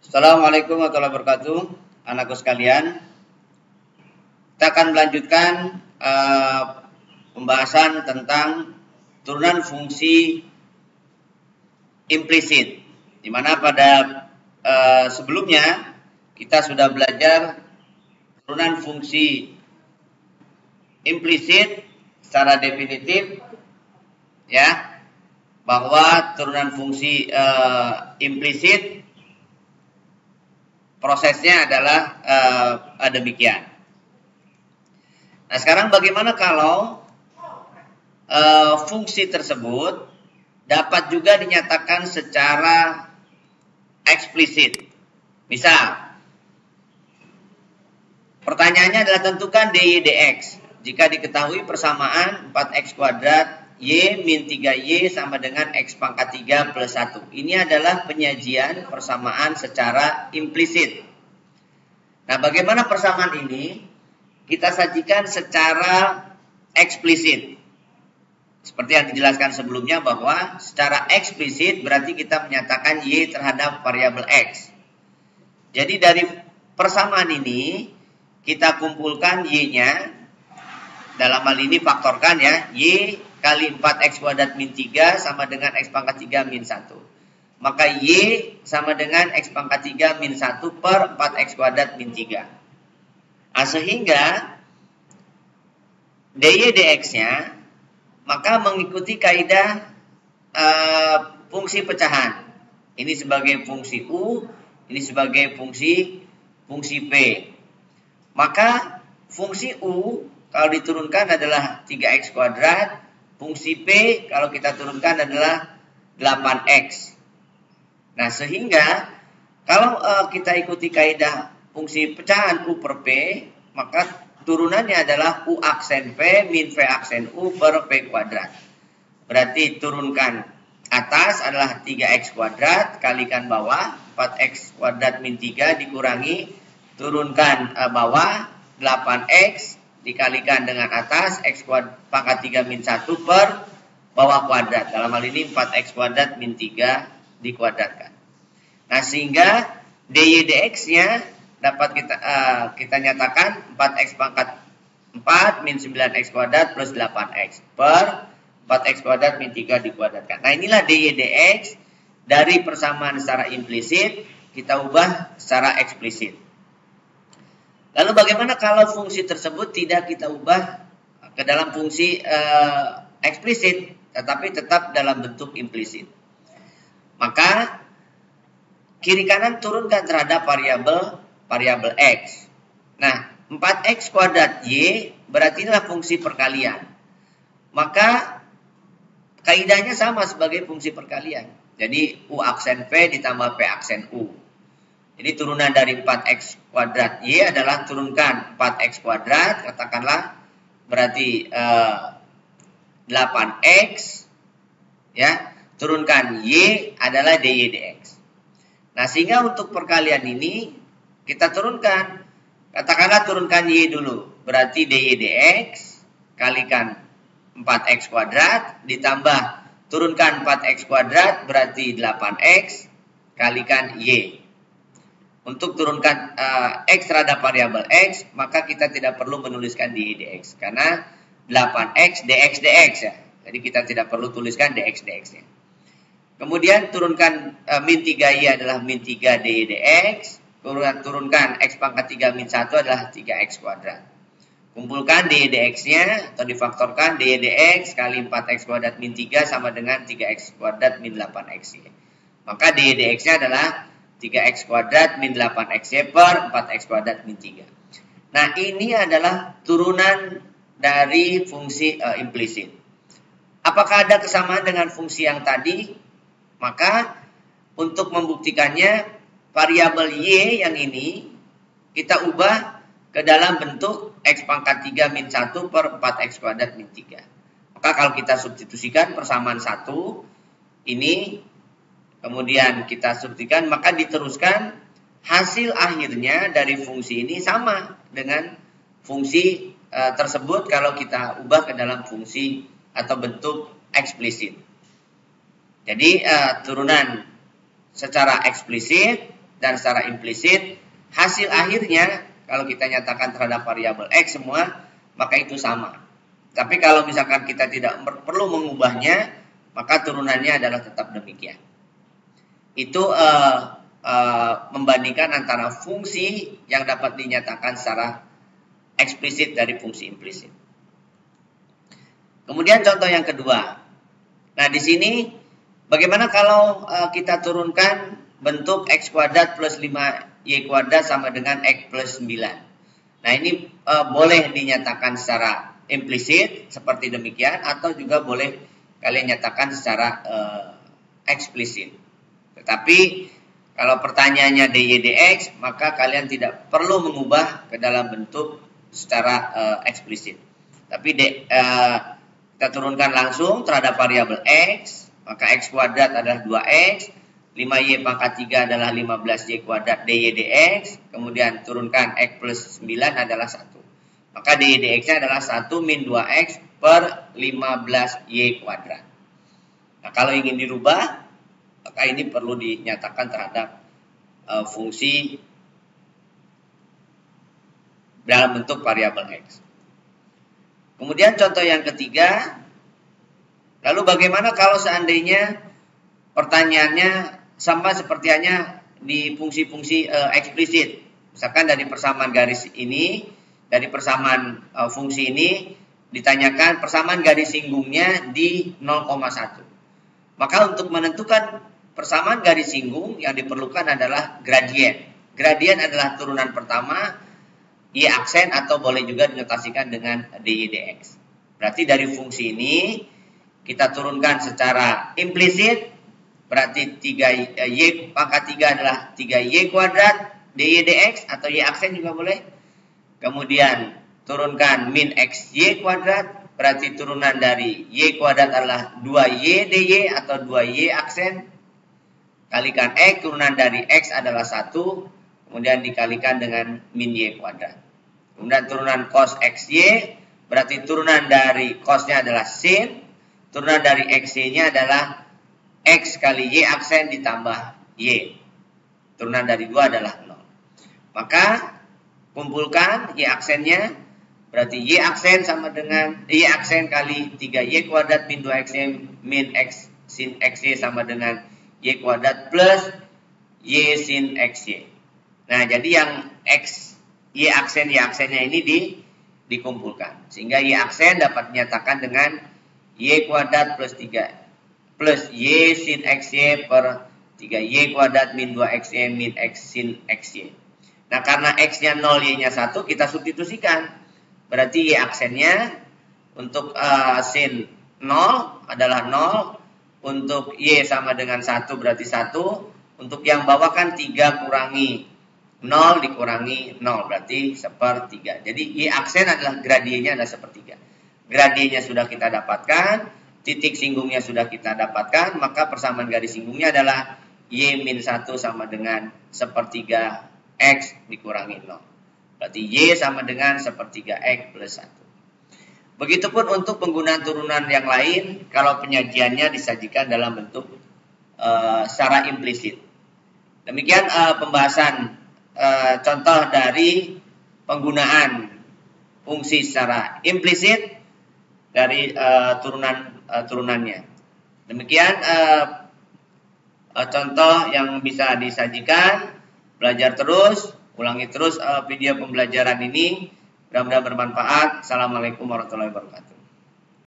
Assalamualaikum warahmatullahi wabarakatuh, anakku sekalian. Kita akan melanjutkan pembahasan tentang turunan fungsi implisit, di mana pada sebelumnya kita sudah belajar turunan fungsi implisit secara definitif, ya, bahwa turunan fungsi implisit prosesnya adalah demikian. Nah, sekarang bagaimana kalau fungsi tersebut dapat juga dinyatakan secara eksplisit? Misal, pertanyaannya adalah tentukan dy dx jika diketahui persamaan 4x kuadrat y min 3y sama dengan x pangkat 3 plus 1. Ini adalah penyajian persamaan secara implisit. Nah, bagaimana persamaan ini kita sajikan secara eksplisit? Seperti yang dijelaskan sebelumnya bahwa secara eksplisit berarti kita menyatakan y terhadap variabel x. Jadi dari persamaan ini kita kumpulkan y-nya, dalam hal ini faktorkan ya, y kali 4x kuadrat min 3 sama dengan x pangkat 3 min 1. Maka y sama dengan x pangkat 3 min 1 per 4x kuadrat min 3. Nah, sehingga dy dx-nya maka mengikuti kaidah fungsi pecahan. Ini sebagai fungsi u, ini sebagai fungsi p. Maka fungsi u kalau diturunkan adalah 3x kuadrat, fungsi p kalau kita turunkan adalah 8x. Nah, sehingga kalau kita ikuti kaidah fungsi pecahan u per p, maka turunannya adalah u aksen p min v aksen u per p kuadrat. Berarti turunkan atas adalah 3x kuadrat kalikan bawah 4x kuadrat min 3 dikurangi turunkan bawah 8x dikalikan dengan atas x pangkat 3 min 1 per bawah kuadrat. Dalam hal ini 4x kuadrat min 3 dikuadratkan. Nah, sehingga dy dx-nya dapat kita nyatakan 4x pangkat 4 min 9x kuadrat plus 8x per 4x kuadrat min 3 dikuadratkan. Nah, inilah dy dx dari persamaan secara implisit kita ubah secara eksplisit. Lalu bagaimana kalau fungsi tersebut tidak kita ubah ke dalam fungsi eksplisit, tetapi tetap dalam bentuk implisit? Maka kiri kanan turunkan terhadap variabel x. Nah, 4x kuadrat y berarti inilah fungsi perkalian. Maka kaidahnya sama sebagai fungsi perkalian. Jadi u aksen v ditambah p aksen u. Jadi turunan dari 4x kuadrat y adalah turunkan 4x kuadrat, katakanlah berarti 8x, ya, turunkan y adalah dy dx. Nah, sehingga untuk perkalian ini kita turunkan, katakanlah turunkan y dulu, berarti dy dx kalikan 4x kuadrat ditambah turunkan 4x kuadrat berarti 8x kalikan y. Untuk turunkan x terhadap variabel x, maka kita tidak perlu menuliskan dy dx karena 8x dx dx ya. Jadi kita tidak perlu tuliskan dx dx-nya. Kemudian turunkan min 3y adalah min 3 dy dx, turunkan x pangkat 3 min 1 adalah 3x kuadrat. Kumpulkan dy dx-nya atau difaktorkan dy dx kali 4x kuadrat min 3 sama dengan 3x kuadrat min 8x. Maka dy dx-nya adalah 3x kuadrat min 8x per 4x kuadrat min 3. Nah, ini adalah turunan dari fungsi implisit. Apakah ada kesamaan dengan fungsi yang tadi? Maka untuk membuktikannya variabel y yang ini kita ubah ke dalam bentuk x pangkat 3 min 1 per 4x kuadrat min 3. Maka kalau kita substitusikan persamaan 1 ini kemudian kita substitusikan, maka diteruskan hasil akhirnya dari fungsi ini sama dengan fungsi tersebut kalau kita ubah ke dalam fungsi atau bentuk eksplisit. Jadi turunan secara eksplisit dan secara implisit, hasil akhirnya kalau kita nyatakan terhadap variabel X semua, maka itu sama. Tapi kalau misalkan kita tidak perlu mengubahnya, maka turunannya adalah tetap demikian. Itu membandingkan antara fungsi yang dapat dinyatakan secara eksplisit dari fungsi implisit. Kemudian contoh yang kedua. Nah, di sini bagaimana kalau kita turunkan bentuk X kuadrat plus 5Y kuadrat sama dengan X plus 9. Nah, ini boleh dinyatakan secara implisit seperti demikian, atau juga boleh kalian nyatakan secara eksplisit. Tetapi kalau pertanyaannya dy dx, maka kalian tidak perlu mengubah ke dalam bentuk secara eksplisit. Tapi kita turunkan langsung terhadap variabel X, maka X kuadrat adalah 2X, 5Y pangkat 3 adalah 15Y kuadrat dy dx, kemudian turunkan X plus 9 adalah 1. Maka dy dx-nya adalah 1 min 2X per 15Y kuadrat. Nah, kalau ingin dirubah, maka ini perlu dinyatakan terhadap fungsi dalam bentuk variabel X. Kemudian contoh yang ketiga, lalu bagaimana kalau seandainya pertanyaannya sama seperti hanya di fungsi-fungsi eksplisit. Misalkan dari persamaan garis ini, dari persamaan fungsi ini ditanyakan persamaan garis singgungnya di 0,1. Maka untuk menentukan persamaan garis singgung yang diperlukan adalah gradien. Gradien adalah turunan pertama Y aksen, atau boleh juga dinotasikan dengan dy dx. Berarti dari fungsi ini kita turunkan secara implisit, berarti 3y pangkat 3 adalah 3y kuadrat dy dx, atau y aksen juga boleh. Kemudian turunkan min xy kuadrat, berarti turunan dari y kuadrat adalah 2y dy atau 2y aksen, kalikan x, turunan dari x adalah 1, kemudian dikalikan dengan min y kuadrat. Kemudian turunan cos xy, berarti turunan dari cosnya adalah sin, turunan dari xy-nya adalah x kali y aksen ditambah y. Turunan dari 2 adalah 0. Maka kumpulkan y aksennya, berarti y aksen sama dengan y aksen kali 3y kuadrat min 2xy min x sin xy sama dengan y kuadrat plus y sin xy. Nah, jadi yang x y aksennya ini dikumpulkan. Sehingga y aksen dapat dinyatakan dengan y kuadrat plus 3 plus y sin xy per 3y kuadrat min 2xy min x sin xy. Nah, karena x-nya 0, y-nya 1, kita substitusikan. Berarti y aksennya untuk sin 0 adalah 0, untuk y sama dengan 1 berarti 1, untuk yang bawah kan 3 kurangi 0 dikurangi 0, berarti sepertiga. Jadi y aksen adalah gradiennya adalah sepertiga. Gradiennya sudah kita dapatkan, titik singgungnya sudah kita dapatkan, maka persamaan garis singgungnya adalah y min 1 sama dengan sepertiga x dikurangi 0. Berarti y sama dengan sepertiga x plus 1. Begitupun untuk penggunaan turunan yang lain, kalau penyajiannya disajikan dalam bentuk secara implisit. Demikian pembahasan contoh dari penggunaan fungsi secara implisit dari turunannya. Demikian contoh yang bisa disajikan. Belajar terus, ulangi terus video pembelajaran ini. Mudah-mudahan bermanfaat. Assalamualaikum warahmatullahi wabarakatuh.